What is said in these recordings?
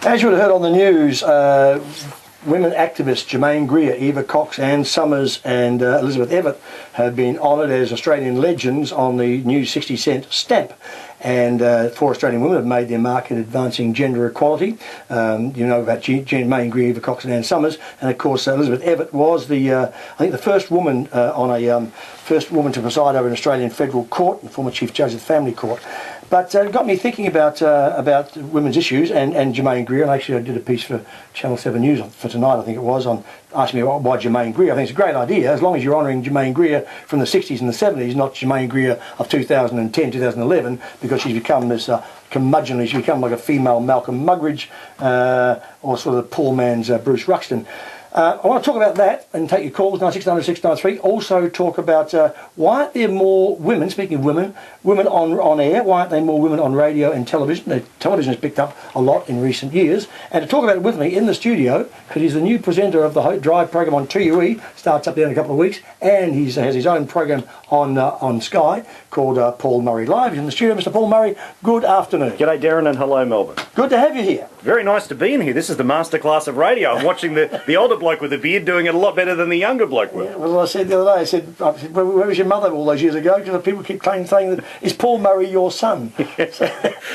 As you would have heard on the news, women activists Germaine Greer, Eva Cox, Anne Summers and Elizabeth Evatt have been honoured as Australian legends on the new 60-cent stamp. And 4 Australian women have made their mark in advancing gender equality. You know about Germaine Greer, Eva Cox and Anne Summers. And of course Elizabeth Evatt was I think the first woman first woman to preside over an Australian federal court, and former Chief Judge of the Family Court. But it got me thinking about women's issues and Germaine Greer. And actually I did a piece for Channel 7 News for tonight, I think it was, on asking me why Germaine Greer. I think it's a great idea, as long as you're honouring Germaine Greer from the 60s and the 70s, not Germaine Greer of 2010, 2011, because she's become this curmudgeonly, she's become like a female Malcolm Muggeridge, or sort of the poor man's Bruce Ruxton. I want to talk about that and take your calls, 969693. Also talk about why aren't there more women, speaking of women on air, why aren't there more women on radio and television? The television has picked up a lot in recent years. And to talk about it with me in the studio, because he's the new presenter of the Drive program on TUE, starts up there in a couple of weeks, and he has his own program on Sky called Paul Murray Live. He's in the studio. Mr. Paul Murray, good afternoon. G'day Derryn and hello Melbourne. Good to have you here. Very nice to be in here. This is the masterclass of radio. I'm watching the older bloke with the beard doing it a lot better than the younger bloke will. Yeah, well, I said the other day, I said, where was your mother all those years ago? Because people keep saying that, is Paul Murray your son?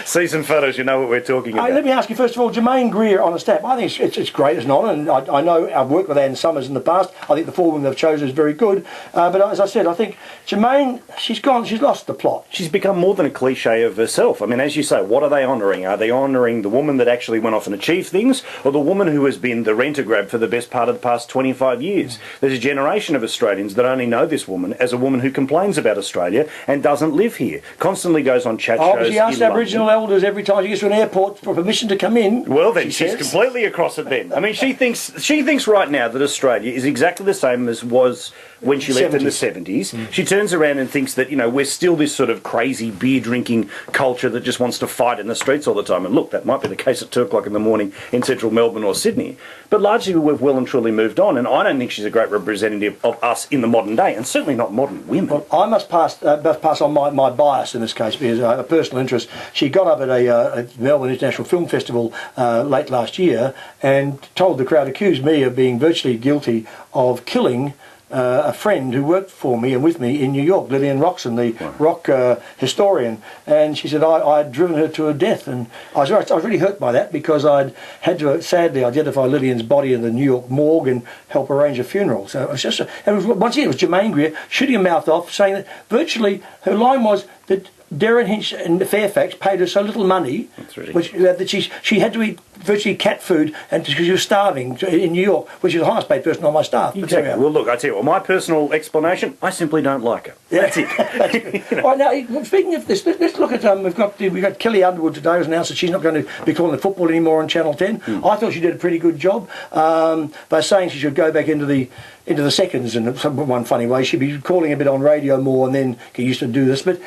See some photos, you know what we're talking about. Let me ask you first of all, Germaine Greer on a stamp. I think it's great, it's an honour, and I know I've worked with Anne Summers in the past. I think the 4 women they've chosen is very good. But as I said, I think Germaine, she's lost the plot. She's become more than a cliche of herself. I mean, as you say, what are they honouring? Are they honouring the woman that actually went off and achieved things, or the woman who has been the rent-a-grab for the best part of the past 25 years? There's a generation of Australians that only know this woman as a woman who complains about Australia and doesn't live here, constantly goes on chat shows. She asks Aboriginal elders every time she gets to an airport for permission to come in. Well then, she's completely across it then. I mean, she thinks right now that Australia is exactly the same as was when she left in the 70s. She turns around and thinks that, you know, we're still this sort of crazy beer-drinking culture that just wants to fight in the streets all the time. And look, that might be the case at 2 o'clock in the morning in central Melbourne or Sydney. But largely we've well and truly moved on, and I don't think she's a great representative of us in the modern day, and certainly not modern women. Well, I must pass on my bias in this case, because a personal interest. She got up at a Melbourne International Film Festival late last year and told the crowd, accused me of being virtually guilty of killing a friend who worked for me and with me in New York, Lillian Roxon, the rock historian. And she said I'd driven her to her death. And I was really hurt by that, because I'd had to sadly identify Lillian's body in the New York morgue and help arrange a funeral. So it was just, once again, it was Germaine Greer shooting her mouth off, saying that virtually her line was that Derryn Hinch and Fairfax paid her so little money that she had to eat virtually cat food, and because she was starving in New York, which is the highest paid person on my staff. Exactly. Well, look, I tell you what, my personal explanation, I simply don't like her. Yeah. That's it. You know. All right, now, speaking of this, let's look at we've got Kelly Underwood today, who's announced that she's not going to be calling the football anymore on Channel 10. I thought she did a pretty good job by saying she should go back into the seconds in one funny way. She'd be calling a bit on radio more and then get used to do this. But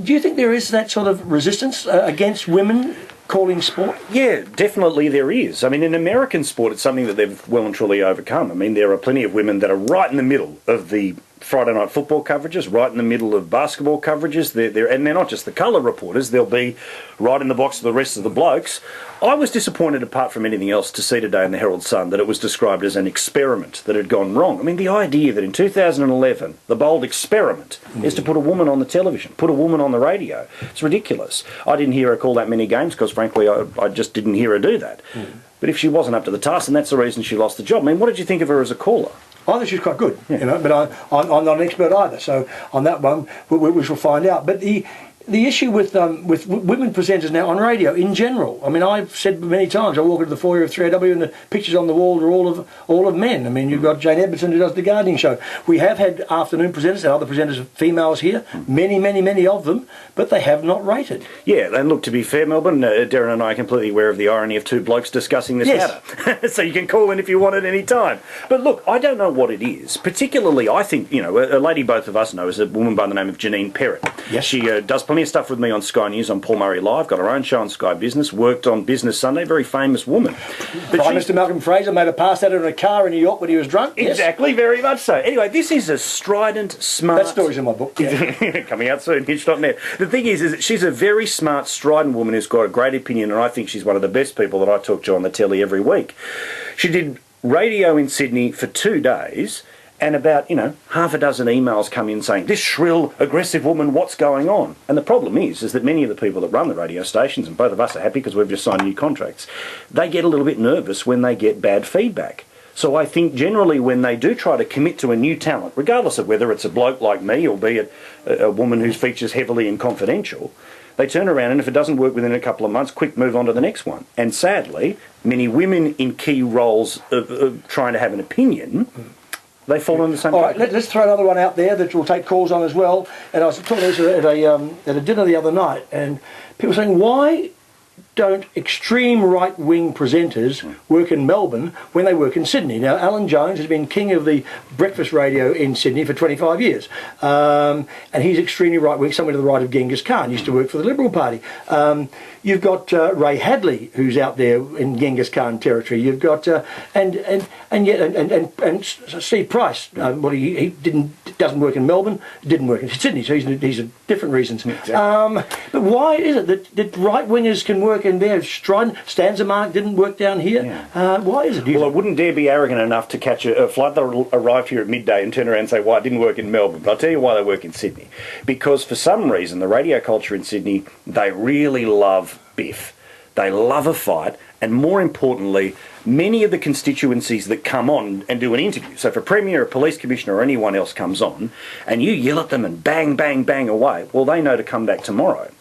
do you think there is that sort of resistance against women calling sport? Yeah, definitely there is. I mean, in American sport, it's something that they've well and truly overcome. I mean, there are plenty of women that are right in the middle of the Friday night football coverages, right in the middle of basketball coverages. And they're not just the colour reporters, they'll be right in the box of the rest of the blokes. I was disappointed, apart from anything else, to see today in the Herald Sun that it was described as an experiment that had gone wrong. I mean, the idea that in 2011, the bold experiment is to put a woman on the television, put a woman on the radio. It's ridiculous. I didn't hear her call that many games because, frankly, I just didn't hear her do that. But if she wasn't up to the task, and that's the reason she lost the job. I mean, what did you think of her as a caller? I think she's quite good, you know, but I'm not an expert either. So on that one, we shall find out. But the issue with women presenters now on radio in general, I mean, I've said many times, I walk into the foyer of 3AW and the pictures on the wall are all of men. I mean, you've got Jane Edmondson who does the gardening show. We have had afternoon presenters and other presenters, females here, many of them, but they have not rated. Yeah, and look, to be fair, Melbourne, Derryn and I are completely aware of the irony of 2 blokes discussing this matter. So you can call in if you want at any time. But look, I don't know what it is. Particularly, I think, you know, a lady both of us know is a woman by the name of Janine Perrott. Yes. She does plenty of stuff with me on Sky News, on Paul Murray Live, got her own show on Sky Business, worked on Business Sunday, very famous woman. But Prime Minister Malcolm Fraser made a pass at her in a car in New York when he was drunk. Exactly, yes. very much so. Anyway, this is a strident, smart... That story's in my book. Yeah. Coming out soon, Hinch.net. The thing is that she's a very smart, strident woman who's got a great opinion, and I think she's one of the best people that I talk to on the telly every week. She did radio in Sydney for 2 days, and about, half a dozen emails come in saying, this shrill, aggressive woman, what's going on? And the problem is that many of the people that run the radio stations, and both of us are happy because we've just signed new contracts, they get a little bit nervous when they get bad feedback. So I think generally when they do try to commit to a new talent, regardless of whether it's a bloke like me or be it a woman who features heavily in Confidential, they turn around and if it doesn't work within a couple of months, quick, move on to the next one. And sadly, many women in key roles of trying to have an opinion, they fall in the same. All right, let's throw another one out there that we'll take calls on as well. And I was talking to this at a dinner the other night, and people saying, why don't extreme right-wing presenters work in Melbourne when they work in Sydney? Now, Alan Jones has been king of the breakfast radio in Sydney for 25 years. And he's extremely right-wing, somewhere to the right of Genghis Khan, used to work for the Liberal Party. You've got Ray Hadley, who's out there in Genghis Khan territory. You've got and Steve Price. Well, he doesn't work in Melbourne, didn't work in Sydney, so he's a different reasons. Exactly. But why is it that right wingers can work in there? Stanzamark didn't work down here. Yeah. Why is it? Well, I wouldn't dare be arrogant enough to catch a flight that arrived here at midday and turn around and say, "Well, I didn't work in Melbourne." But I'll tell you why they work in Sydney. Because for some reason, the radio culture in Sydney, they really love biff. They love a fight, and more importantly, many of the constituencies that come on and do an interview, so if a Premier, a Police Commissioner or anyone else comes on, and you yell at them and bang, bang, bang away, well, they know to come back tomorrow.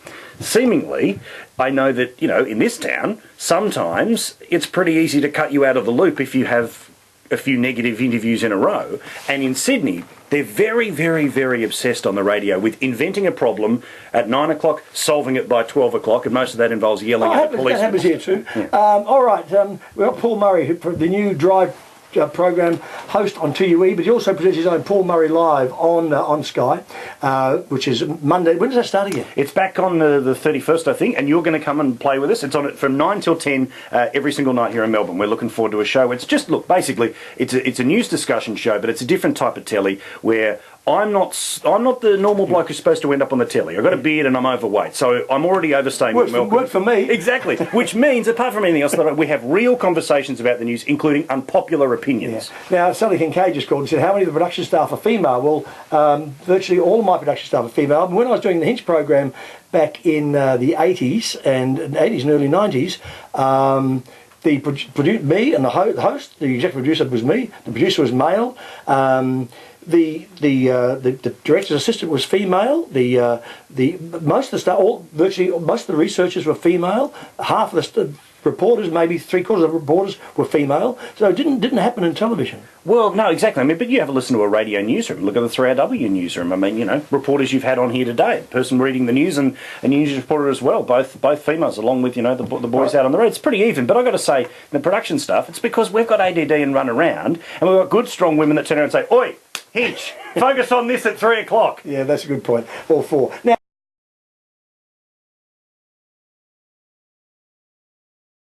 Seemingly, I know that, in this town, sometimes it's pretty easy to cut you out of the loop if you have a few negative interviews in a row. And in Sydney, they're very, very, very obsessed on the radio with inventing a problem at 9 o'clock, solving it by 12 o'clock, and most of that involves yelling at the police. That happens here too. Yeah. All right, we've got Paul Murray, the new Drive program host on 2UE, but he also produces his own Paul Murray Live on Sky, which is Monday. When does that start again? It's back on the 31st, I think, and you're going to come and play with us. It's on it from 9 till 10 every single night here in Melbourne. We're looking forward to a show. It's just, look, basically, it's a news discussion show, but it's a different type of telly where I'm not the normal bloke who's supposed to end up on the telly. I've got a beard and I'm overweight, so I'm already overstaying with Melbourne. Work for me. Exactly. Which means, apart from anything else, that we have real conversations about the news, including unpopular opinions. Yeah. Now, Sally Kincaid just called and said, how many of the production staff are female? Well, virtually all of my production staff are female. When I was doing the Hinch program back in the 80s and early 90s, me and the host, the executive producer was me, the producer was male, the director's assistant was female. Most of the staff, virtually most of the researchers were female. Half of the reporters, maybe 3/4 of the reporters, were female. So it didn't happen in television. Well, no, exactly. I mean, but you have a listen to a radio newsroom. Look at the 3RW newsroom. I mean, reporters you've had on here today, a person reading the news and a news reporter as well, both females, along with the boys out on the road. It's pretty even. But I've got to say, the production stuff, it's because we've got ADD and run around, and we've got good, strong women that turn around and say, "Oi, Hinch, focus on this at 3 o'clock." Yeah, that's a good point. All four. Now.